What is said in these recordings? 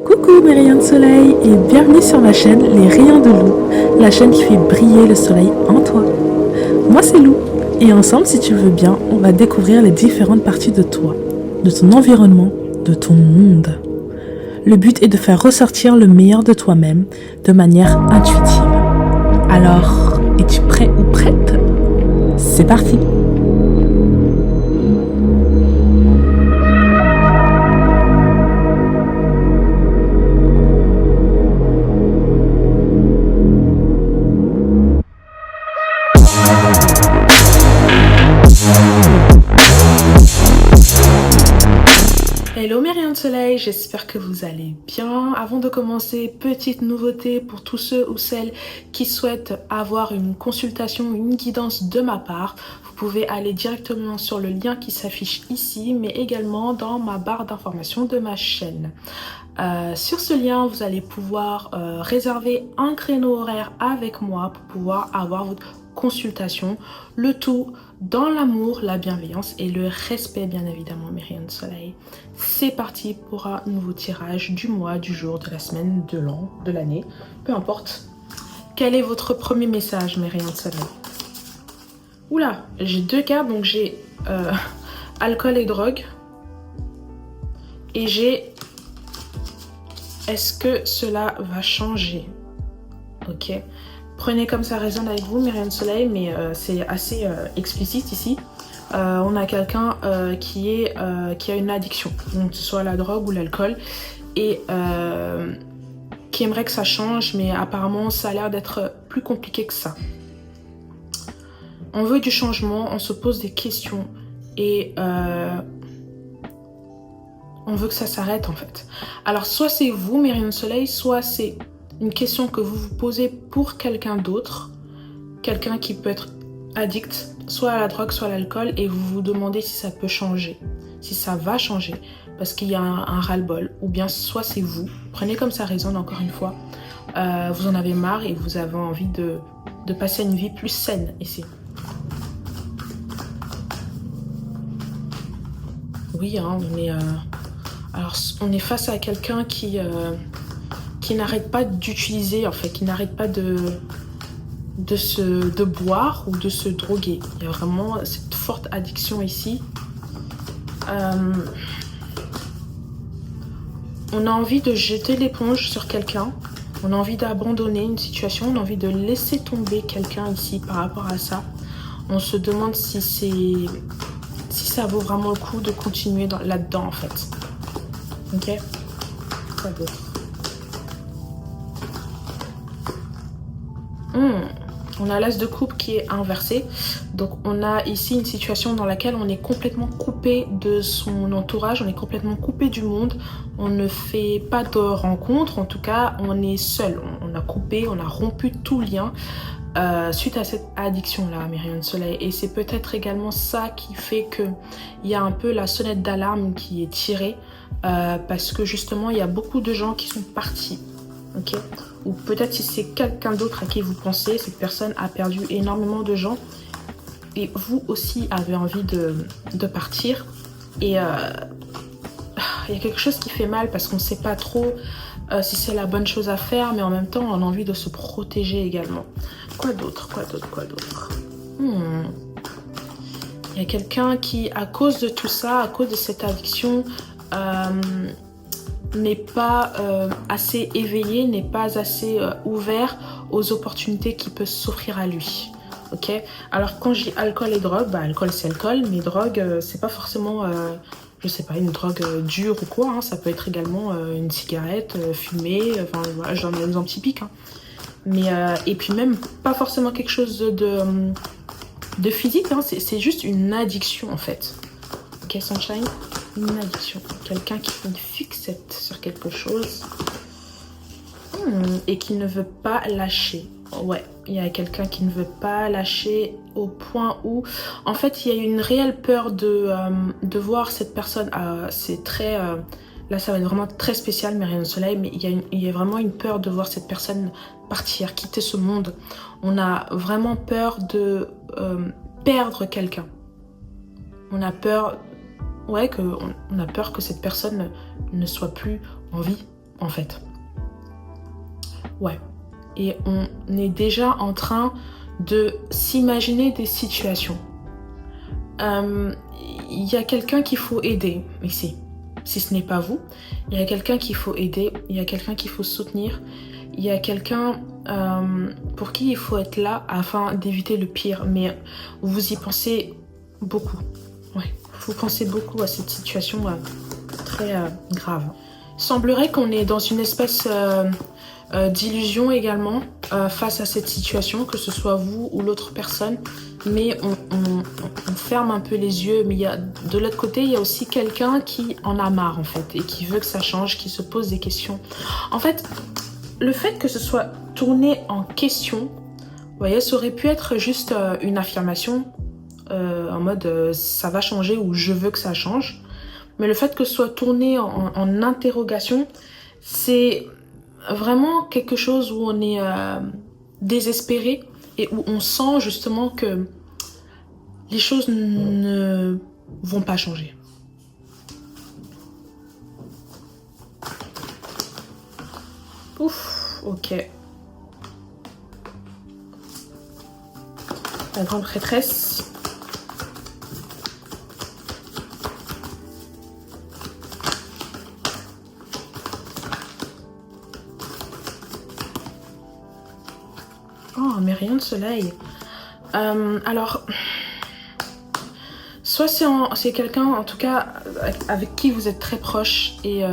Coucou mes rayons de soleil et bienvenue sur ma chaîne Les Rayons de Lou, la chaîne qui fait briller le soleil en toi. Moi c'est Lou et ensemble si tu veux bien, on va découvrir les différentes parties de toi, de ton environnement, de ton monde. Le but est de faire ressortir le meilleur de toi-même de manière intuitive. Alors, es-tu prêt ou prête? C'est parti! Hello mes rayons de soleil, j'espère que vous allez bien. Avant de commencer, petite nouveauté pour tous ceux ou celles qui souhaitent avoir une consultation, une guidance de ma part. Vous pouvez aller directement sur le lien qui s'affiche ici, mais également dans ma barre d'information de ma chaîne. Sur ce lien, vous allez pouvoir réserver un créneau horaire avec moi pour pouvoir avoir votre consultation, le tout dans l'amour, la bienveillance et le respect bien évidemment mes rayons de soleil. C'est parti pour un nouveau tirage du mois, du jour, de la semaine, de l'an, de l'année, peu importe. Quel est votre premier message mes rayons de soleil? Oula, j'ai deux cartes, donc j'ai alcool et drogue et j'ai est-ce que cela va changer? Ok. Prenez comme ça résonne avec vous, mes rayons de soleil, mais c'est assez explicite ici. On a quelqu'un qui a une addiction, donc que ce soit la drogue ou l'alcool, et qui aimerait que ça change, mais apparemment ça a l'air d'être plus compliqué que ça. On veut du changement, on se pose des questions, et on veut que ça s'arrête en fait. Alors soit c'est vous, mes rayons de soleil, soit c'est une question que vous vous posez pour quelqu'un d'autre, quelqu'un qui peut être addict soit à la drogue soit à l'alcool et vous vous demandez si ça peut changer, si ça va changer parce qu'il y a un ras-le-bol, ou bien soit c'est vous, prenez comme ça résonne encore une fois, vous en avez marre et vous avez envie de passer une vie plus saine ici. Oui, hein, alors on est face à quelqu'un qui n'arrête pas d'utiliser, en fait, qui n'arrête pas de boire ou de se droguer. Il y a vraiment cette forte addiction ici. On a envie de jeter l'éponge sur quelqu'un. On a envie d'abandonner une situation. On a envie de laisser tomber quelqu'un ici par rapport à ça. On se demande si ça vaut vraiment le coup de continuer là-dedans, en fait. Ok? Quoi d'autre? On a l'as de coupe qui est inversé. Donc on a ici une situation dans laquelle on est complètement coupé de son entourage, on est complètement coupé du monde, on ne fait pas de rencontres, en tout cas on est seul, on a coupé, on a rompu tout lien suite à cette addiction là, mes rayons de soleil. Et c'est peut-être également ça qui fait que il y a un peu la sonnette d'alarme qui est tirée parce que justement il y a beaucoup de gens qui sont partis. Ok, ou peut-être si c'est quelqu'un d'autre à qui vous pensez, cette personne a perdu énormément de gens et vous aussi avez envie de partir. Et il y a quelque chose qui fait mal parce qu'on ne sait pas trop si c'est la bonne chose à faire, mais en même temps on a envie de se protéger également. Quoi d'autre? Il y a quelqu'un qui, à cause de tout ça, à cause de cette addiction, n'est pas assez éveillé, n'est pas assez ouvert aux opportunités qui peuvent s'offrir à lui. Ok. Alors quand je dis alcool et drogue, bah alcool c'est alcool, mais drogue c'est pas forcément, je sais pas, une drogue dure ou quoi. Hein. Ça peut être également une cigarette fumée. Enfin voilà, j'en ai un exemple typique. Hein. Mais et puis même pas forcément quelque chose de physique. Hein. C'est juste une addiction en fait. Ok, Sunshine. Une addiction, quelqu'un qui fait une fixette sur quelque chose et qui ne veut pas lâcher. Ouais, il y a quelqu'un qui ne veut pas lâcher au point où en fait il y a une réelle peur de voir cette personne. C'est très là ça va être vraiment très spécial mes rayons de soleil, mais il y a vraiment une peur de voir cette personne partir, quitter ce monde. On a vraiment peur de perdre quelqu'un. On a peur, ouais, on a peur que cette personne ne soit plus en vie. en fait. Ouais. Et on est déjà en train de s'imaginer des situations. Il y a quelqu'un qu'il faut aider ici. Si ce n'est pas vous, il y a quelqu'un qu'il faut aider, il y a quelqu'un qu'il faut soutenir, il y a quelqu'un pour qui il faut être là afin d'éviter le pire. Mais vous y pensez beaucoup. Ouais, vous pensez beaucoup à cette situation très grave. Il semblerait qu'on est dans une espèce d'illusion également face à cette situation, que ce soit vous ou l'autre personne. Mais on ferme un peu les yeux. Mais de l'autre côté, il y a aussi quelqu'un qui en a marre en fait et qui veut que ça change, qui se pose des questions. En fait, le fait que ce soit tourné en question, vous voyez, ça aurait pu être juste une affirmation en mode ça va changer ou je veux que ça change. Mais le fait que ce soit tourné en interrogation, c'est vraiment quelque chose où on est désespéré et où on sent justement que les choses ne vont pas changer. Ouf, ok. La grande prêtresse. Oh, mais rien de soleil. Alors, soit c'est quelqu'un, en tout cas, avec qui vous êtes très proche et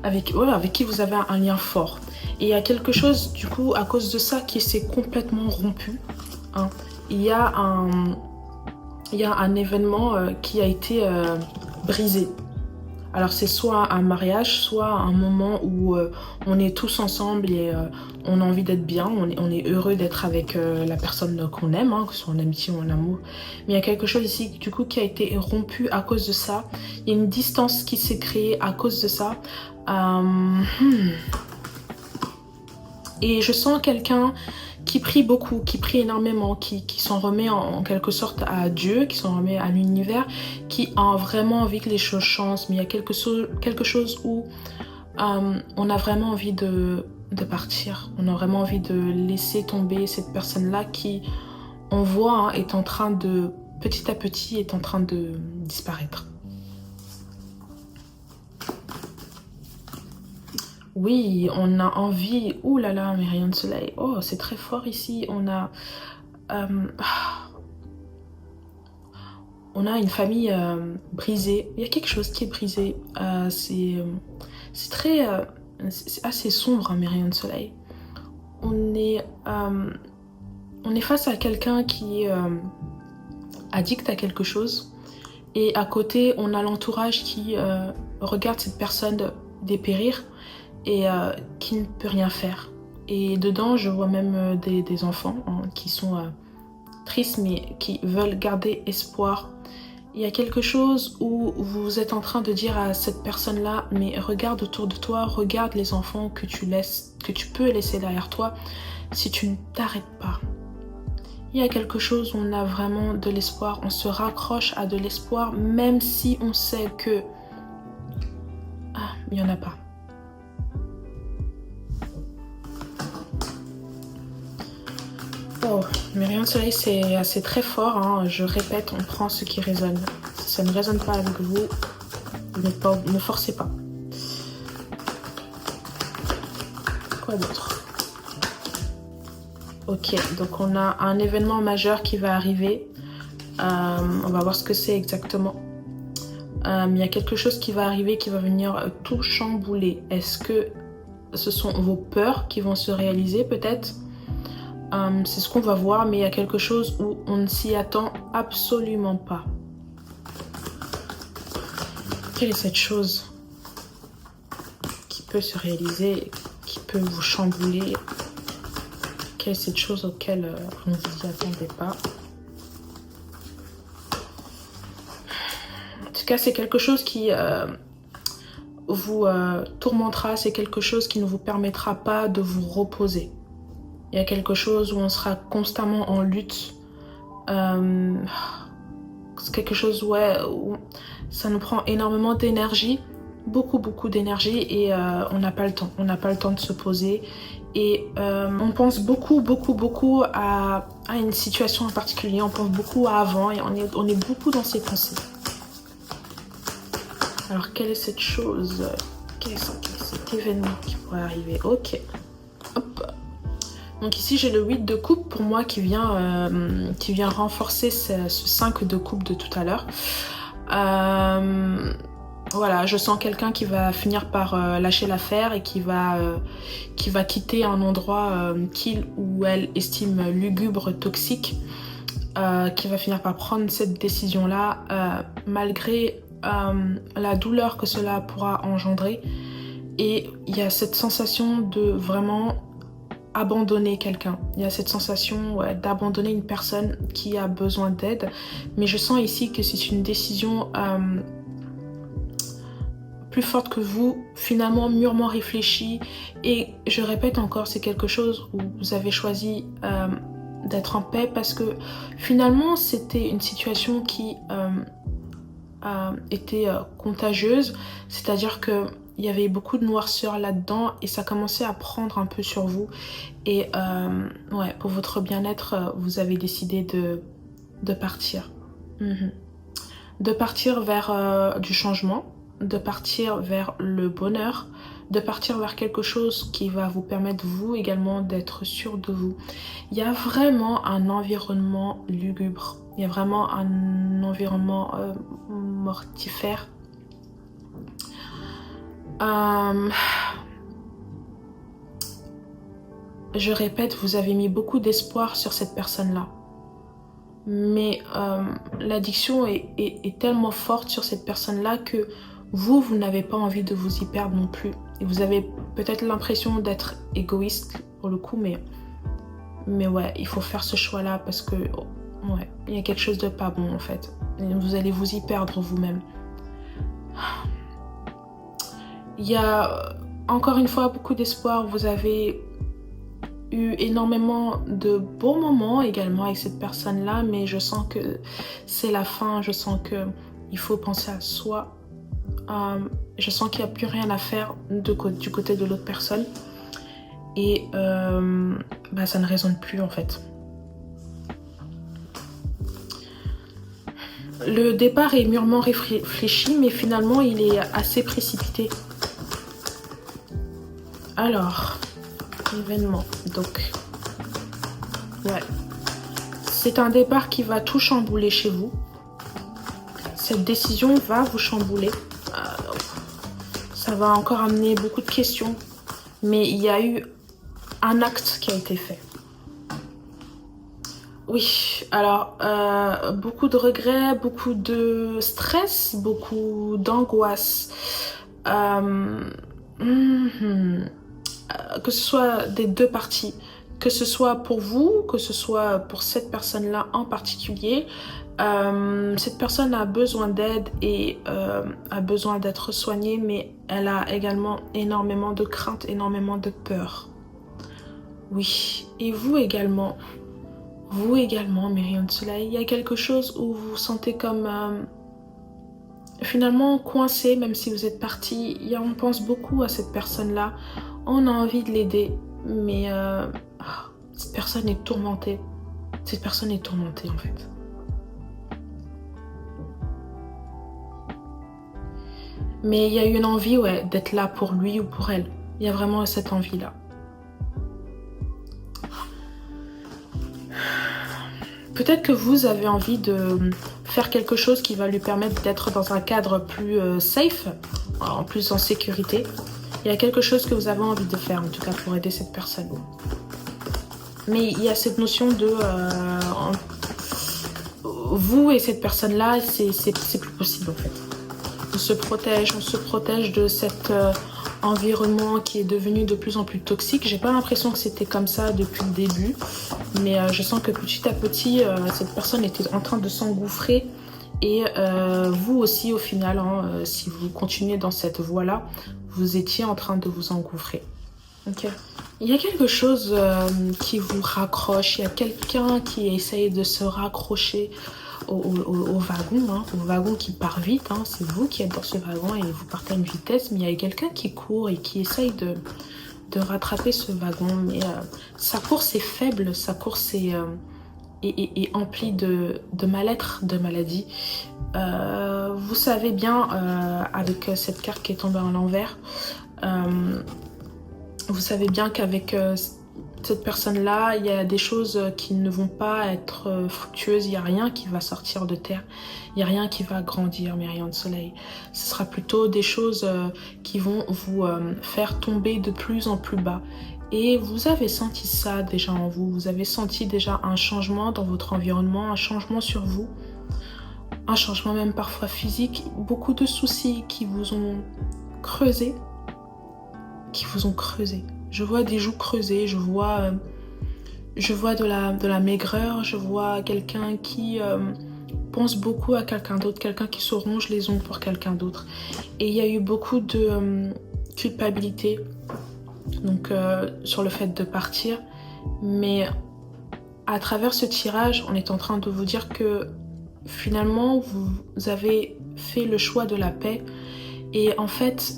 avec qui vous avez un lien fort. Et il y a quelque chose, du coup, à cause de ça, qui s'est complètement rompu. Hein. Il y a un événement qui a été brisé. Alors c'est soit un mariage, soit un moment où on est tous ensemble et on a envie d'être bien, on est heureux d'être avec la personne qu'on aime, hein, que ce soit en amitié ou en amour. Mais il y a quelque chose ici du coup qui a été rompu à cause de ça. Il y a une distance qui s'est créée à cause de ça. Et je sens quelqu'un qui prie beaucoup, qui prie énormément, qui s'en remet en quelque sorte à Dieu, qui s'en remet à l'univers, qui a vraiment envie que les choses changent. Mais il y a quelque chose où on a vraiment envie de partir. On a vraiment envie de laisser tomber cette personne-là qui, on voit, hein, est en train de, petit à petit, est en train de disparaître. Oui, on a envie... Ouh là là, mais rien de soleil. Oh, c'est très fort ici. On a une famille brisée. Il y a quelque chose qui est brisé. C'est très... c'est assez sombre, hein, mais rien de soleil. On est face à quelqu'un qui est addict à quelque chose. Et à côté, on a l'entourage qui regarde cette personne dépérir et qui ne peut rien faire. Et dedans, je vois même des enfants hein, qui sont tristes, mais qui veulent garder espoir. Il y a quelque chose où vous êtes en train de dire à cette personne-là, mais regarde autour de toi, regarde les enfants que tu peux laisser derrière toi si tu ne t'arrêtes pas. Il y a quelque chose où on a vraiment de l'espoir, on se raccroche à de l'espoir, même si on sait que il n'y en a pas. Oh, mais rien de soleil, c'est très fort. Hein. Je répète, on prend ce qui résonne. Si ça ne résonne pas avec vous, ne forcez pas. Quoi d'autre? Ok, donc on a un événement majeur qui va arriver. On va voir ce que c'est exactement. Il y a quelque chose qui va arriver qui va venir tout chambouler. Est-ce que ce sont vos peurs qui vont se réaliser peut-être? C'est ce qu'on va voir, mais il y a quelque chose où on ne s'y attend absolument pas. Quelle est cette chose qui peut se réaliser, qui peut vous chambouler? Quelle est cette chose auquel vous ne vous y attendez pas? En tout cas, c'est quelque chose qui vous tourmentera, c'est quelque chose qui ne vous permettra pas de vous reposer. Il y a quelque chose où on sera constamment en lutte. C'est quelque chose où ça nous prend énormément d'énergie beaucoup d'énergie et on n'a pas le temps. On n'a pas le temps de se poser et on pense beaucoup à une situation en particulier. On pense beaucoup à avant et on est beaucoup dans ses pensées. Alors, quelle est cette chose? Quel est cet événement qui pourrait arriver? Ok. Hop. Donc ici, j'ai le 8 de coupe pour moi qui vient renforcer ce 5 de coupe de tout à l'heure. Voilà, je sens quelqu'un qui va finir par lâcher l'affaire et qui va quitter un endroit qu'il ou elle estime lugubre, toxique, qui va finir par prendre cette décision-là malgré la douleur que cela pourra engendrer. Et il y a cette sensation de vraiment abandonner quelqu'un. Il y a cette sensation d'abandonner une personne qui a besoin d'aide. Mais je sens ici que c'est une décision plus forte que vous, finalement mûrement réfléchie. Et je répète encore, c'est quelque chose où vous avez choisi d'être en paix parce que finalement c'était une situation qui était contagieuse, c'est-à-dire que il y avait beaucoup de noirceur là-dedans et ça commençait à prendre un peu sur vous et ouais, pour votre bien-être, vous avez décidé de partir. De partir vers du changement, de partir vers le bonheur, de partir vers quelque chose qui va vous permettre vous également d'être sûr de vous. Il y a vraiment un environnement lugubre, il y a vraiment un environnement mortifère. Je répète, vous avez mis beaucoup d'espoir sur cette personne-là. Mais l'addiction est tellement forte sur cette personne-là que vous n'avez pas envie de vous y perdre non plus. Et vous avez peut-être l'impression d'être égoïste pour le coup, mais ouais, il faut faire ce choix-là parce que ouais, il y a quelque chose de pas bon en fait. Et vous allez vous y perdre vous-même. Il y a encore une fois beaucoup d'espoir. Vous avez eu énormément de beaux moments également avec cette personne-là, mais je sens que c'est la fin. Je sens que il faut penser à soi. Je sens qu'il n'y a plus rien à faire du côté de l'autre personne et ça ne résonne plus en fait. Le départ est mûrement réfléchi, mais finalement il est assez précipité. Alors, événement, donc ouais, c'est un départ qui va tout chambouler chez vous. Cette décision va vous chambouler. Ça va encore amener beaucoup de questions, mais il y a eu un acte qui a été fait. Oui, alors beaucoup de regrets, beaucoup de stress, beaucoup d'angoisse. Que ce soit des deux parties, que ce soit pour vous, que ce soit pour cette personne-là en particulier. Cette personne a besoin d'aide et a besoin d'être soignée, mais elle a également énormément de crainte, énormément de peur. Oui, et vous également, mes rayons de soleil, il y a quelque chose où vous vous sentez comme finalement coincé, même si vous êtes parti. On pense beaucoup à cette personne-là, on a envie de l'aider, mais cette personne est tourmentée. Cette personne est tourmentée en fait. Mais il y a eu une envie d'être là pour lui ou pour elle. Il y a vraiment cette envie-là. Peut-être que vous avez envie de faire quelque chose qui va lui permettre d'être dans un cadre plus safe, en plus en sécurité. Il y a quelque chose que vous avez envie de faire, en tout cas pour aider cette personne. Mais il y a cette notion de... vous et cette personne-là, c'est plus possible en fait. On se protège de cet environnement qui est devenu de plus en plus toxique. J'ai pas l'impression que c'était comme ça depuis le début, mais je sens que petit à petit, cette personne était en train de s'engouffrer et vous aussi au final, si vous continuez dans cette voie-là, vous étiez en train de vous engouffrer. Ok. Il y a quelque chose qui vous raccroche, il y a quelqu'un qui essaye de se raccrocher au wagon, hein, au wagon qui part vite, hein. C'est vous qui êtes dans ce wagon et vous partez à une vitesse, mais il y a quelqu'un qui court et qui essaye de rattraper ce wagon, mais sa course est faible, sa course est emplie de mal-être, de maladie. Vous savez bien, avec cette carte qui est tombée à l'envers, vous savez bien qu'avec cette personne-là, il y a des choses qui ne vont pas être fructueuses, il n'y a rien qui va sortir de terre, il n'y a rien qui va grandir, mes rayons de soleil. Ce sera plutôt des choses qui vont vous faire tomber de plus en plus bas. Et vous avez senti ça déjà en vous, vous avez senti déjà un changement dans votre environnement, un changement sur vous, un changement même parfois physique, beaucoup de soucis qui vous ont creusé, Je vois des joues creusées, je vois de la maigreur, je vois quelqu'un qui pense beaucoup à quelqu'un d'autre, quelqu'un qui se ronge les ongles pour quelqu'un d'autre. Et il y a eu beaucoup de culpabilité donc, sur le fait de partir. Mais à travers ce tirage, on est en train de vous dire que finalement, vous avez fait le choix de la paix. Et en fait,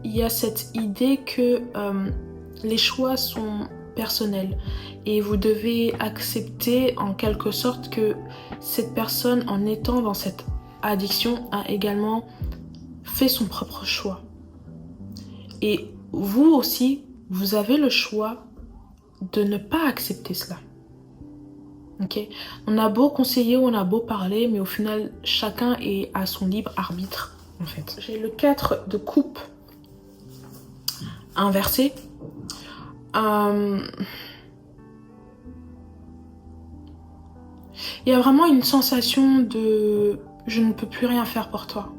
il y a cette idée que les choix sont personnels et vous devez accepter en quelque sorte que cette personne, en étant dans cette addiction, a également fait son propre choix. Et vous aussi, vous avez le choix de ne pas accepter cela. Okay. On a beau conseiller, on a beau parler, mais au final, chacun est à son libre arbitre, en fait. J'ai le 4 de coupe inversé. Il y a vraiment une sensation de « je ne peux plus rien faire pour toi ».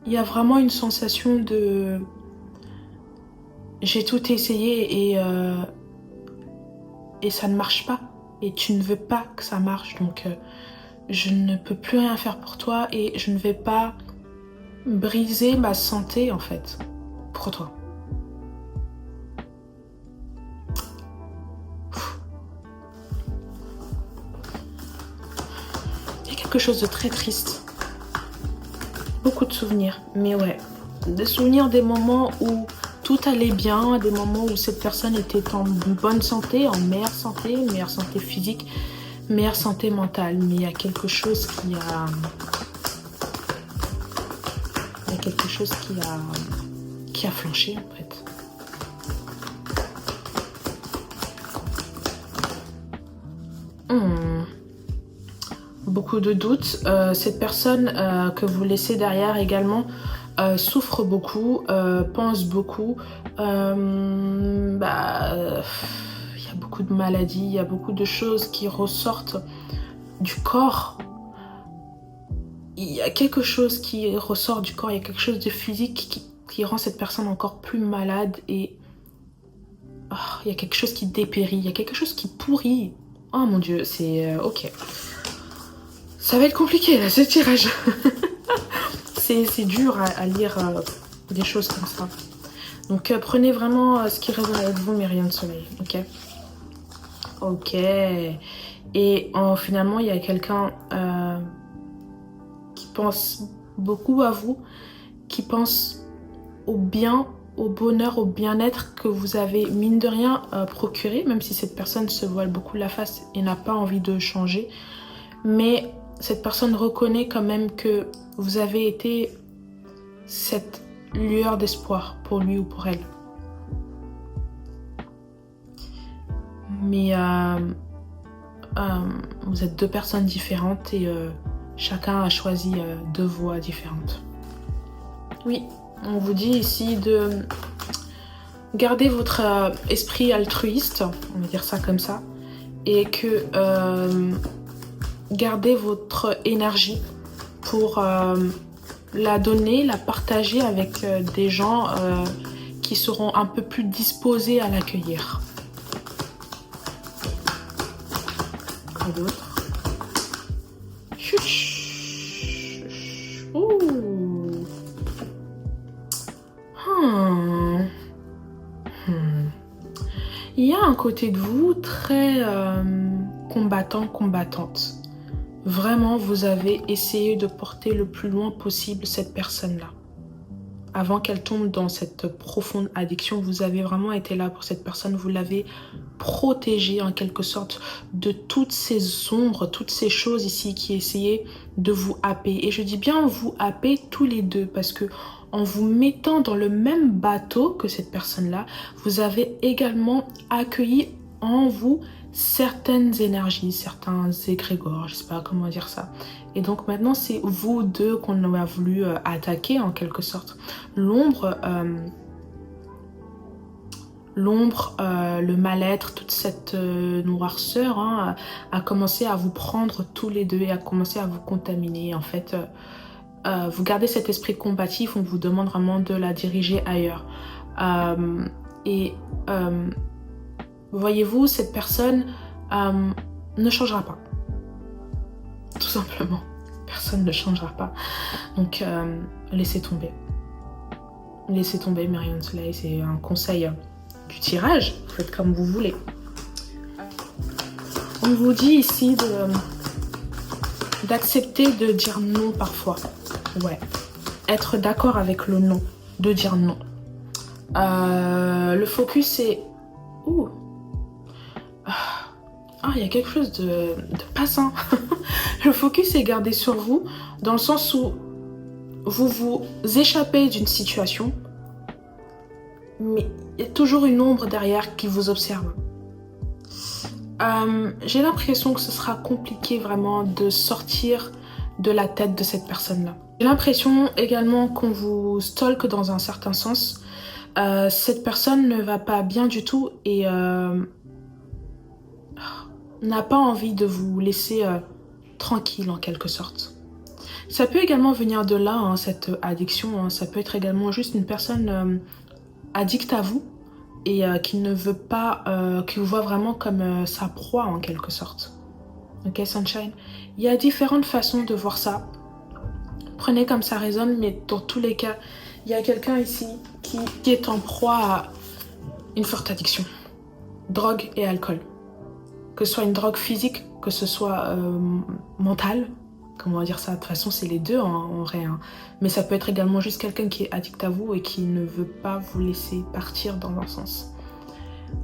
Il y a vraiment une sensation de « j'ai tout essayé et ça ne marche pas et tu ne veux pas que ça marche, donc je ne peux plus rien faire pour toi et je ne vais pas briser ma santé en fait pour toi ». Il y a quelque chose de très triste. Beaucoup de souvenirs, mais ouais, des souvenirs des moments où tout allait bien, des moments où cette personne était en bonne santé, en meilleure santé physique, meilleure santé mentale. Mais il y a quelque chose qui a... Il y a quelque chose qui a flanché en fait. Beaucoup de doutes. Cette personne que vous laissez derrière également souffre beaucoup, pense beaucoup. Il y a beaucoup de maladies, il y a beaucoup de choses qui ressortent du corps. Il y a quelque chose qui ressort du corps, il y a quelque chose de physique qui rend cette personne encore plus malade et il y a quelque chose qui dépérit, il y a quelque chose qui pourrit. Oh mon Dieu, c'est ok. Ça va être compliqué là, ce tirage. C'est dur à lire des choses comme ça. Donc prenez vraiment ce qui résonne avec vous, mes rayons de soleil. Ok. Ok. Et finalement, il y a quelqu'un qui pense beaucoup à vous, qui pense au bien, au bonheur, au bien-être que vous avez, mine de rien, procuré, même si cette personne se voile beaucoup la face et n'a pas envie de changer. Mais cette personne reconnaît quand même que vous avez été cette lueur d'espoir pour lui ou pour elle. Mais vous êtes deux personnes différentes et chacun a choisi deux voies différentes. Oui, on vous dit ici de garder votre esprit altruiste, on va dire ça comme ça, et que gardez votre énergie pour la donner, la partager avec des gens qui seront un peu plus disposés à l'accueillir. Quoi d'autre? côté de vous très combattant, combattante. Vraiment, vous avez essayé de porter le plus loin possible cette personne-là. Avant qu'elle tombe dans cette profonde addiction, vous avez vraiment été là pour cette personne. Vous l'avez protégée en quelque sorte de toutes ces ombres, toutes ces choses ici qui essayaient de vous happer. Et je dis bien vous happer tous les deux parce que en vous mettant dans le même bateau que cette personne-là, vous avez également accueilli en vous certaines énergies, certains égrégores, je sais pas comment dire ça. Et donc maintenant, c'est vous deux qu'on a voulu attaquer en quelque sorte. L'ombre, le mal-être, toute cette noirceur hein, a commencé à vous prendre tous les deux et a commencé à vous contaminer. En fait, vous gardez cet esprit combatif, on vous demande vraiment de la diriger ailleurs. Voyez-vous, cette personne ne changera pas. Tout simplement. Personne ne changera pas. Donc, laissez tomber. Laissez tomber, Myriam Soleil. C'est un conseil du tirage. Faites comme vous voulez. On vous dit ici d'accepter de dire non parfois. Ouais. Être d'accord avec le non. De dire non. Le focus est... Ouh. Ah, il y a quelque chose de pas sain. Le focus est gardé sur vous, dans le sens où vous vous échappez d'une situation, mais il y a toujours une ombre derrière qui vous observe. J'ai l'impression que ce sera compliqué vraiment de sortir de la tête de cette personne-là. J'ai l'impression également qu'on vous stalke dans un certain sens. Cette personne ne va pas bien du tout et... n'a pas envie de vous laisser tranquille en quelque sorte. Ça peut également venir de là, hein, cette addiction. Hein. Ça peut être également juste une personne addict à vous et qui ne veut pas, qui vous voit vraiment comme sa proie en quelque sorte. Ok, Sunshine? Il y a différentes façons de voir ça. Prenez comme ça résonne, mais dans tous les cas, il y a quelqu'un ici qui est en proie à une forte addiction. Drogue et alcool. Que ce soit une drogue physique, que ce soit mentale, comment dire ça, de toute façon c'est les deux en vrai, hein. Mais ça peut être également juste quelqu'un qui est addict à vous et qui ne veut pas vous laisser partir dans un sens.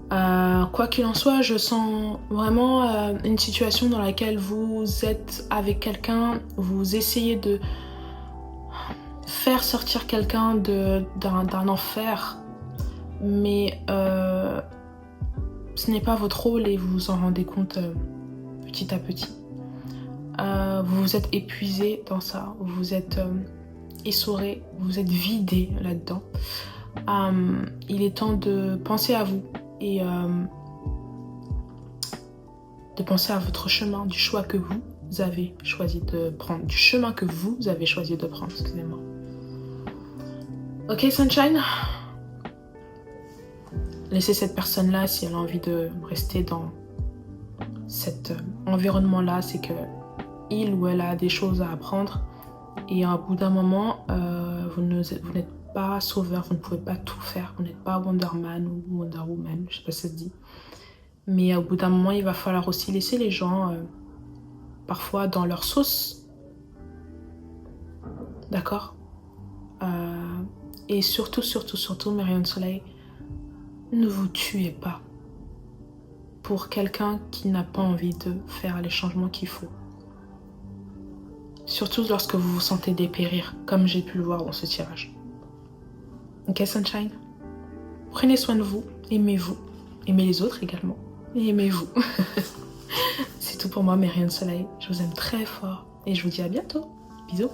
Quoi qu'il en soit, je sens vraiment une situation dans laquelle vous êtes avec quelqu'un, vous essayez de faire sortir quelqu'un d'un enfer, mais ce n'est pas votre rôle et vous vous en rendez compte petit à petit. Vous vous êtes épuisé dans ça, vous vous êtes essoré, vous vous êtes vidé là-dedans. Il est temps de penser à vous et de penser à votre chemin, du choix que vous avez choisi de prendre, du chemin que vous avez choisi de prendre, excusez-moi. Ok, Sunshine? Laissez cette personne-là, si elle a envie de rester dans cet environnement-là, c'est que il ou elle a des choses à apprendre. Et au bout d'un moment, vous n'êtes pas sauveur, vous ne pouvez pas tout faire. Vous n'êtes pas Wonder Man ou Wonder Woman, je sais pas si ça se dit. Mais au bout d'un moment, il va falloir aussi laisser les gens, parfois, dans leur sauce. D'accord? Et surtout, Myriam Soleil, ne vous tuez pas pour quelqu'un qui n'a pas envie de faire les changements qu'il faut. Surtout lorsque vous vous sentez dépérir, comme j'ai pu le voir dans ce tirage. Ok, Sunshine? Prenez soin de vous, aimez-vous, aimez les autres également, et aimez-vous. C'est tout pour moi, Myriam Soleil. Je vous aime très fort et je vous dis à bientôt. Bisous.